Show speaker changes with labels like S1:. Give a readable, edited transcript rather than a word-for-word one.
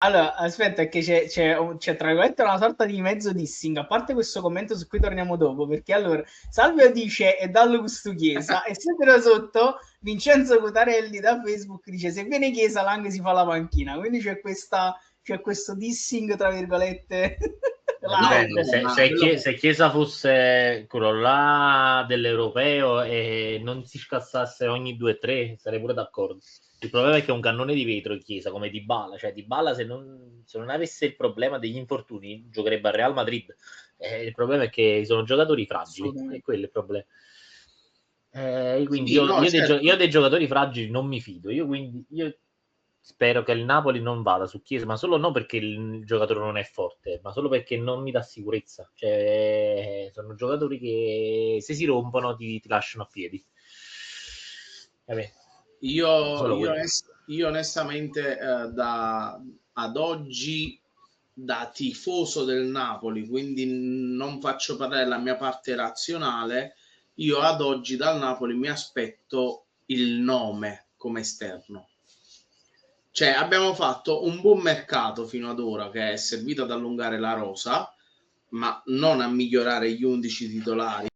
S1: Allora, aspetta, che c'è tra virgolette una sorta di mezzo dissing, a parte questo commento su cui torniamo dopo, perché allora Salvio dice e dallo gusto Chiesa, e sempre sotto Vincenzo Cotarelli da Facebook dice se viene Chiesa Lang si fa la panchina, quindi c'è questo dissing tra virgolette
S2: No,
S1: live.
S3: Dipende,
S2: no, ma quello
S3: Se Chiesa fosse quello là dell'europeo e non si scassasse ogni 2 o 3, sarei pure d'accordo. Il problema è che è un cannone di vetro in Chiesa, come Dybala, cioè Dybala se non avesse il problema degli infortuni giocherebbe al Real Madrid. Il problema è che sono giocatori fragili, è
S1: Assolutamente.
S3: quello il problema. Quindi
S2: sì, no,
S3: io
S2: certo.
S3: dei giocatori fragili non mi fido. Io spero che il Napoli non vada su Chiesa, ma solo non perché il giocatore non è forte, ma solo perché non mi dà sicurezza. Cioè, sono giocatori che se si rompono ti lasciano a piedi. Vabbè,
S2: Io,
S3: solo
S2: io,
S3: quello.
S2: onest- io onestamente ad oggi da tifoso del Napoli, quindi non faccio parlare la mia parte razionale, io ad oggi dal Napoli mi aspetto il nome come esterno. Cioè abbiamo fatto un buon mercato fino ad ora che è servito ad allungare la rosa, ma non a migliorare gli 11 titolari.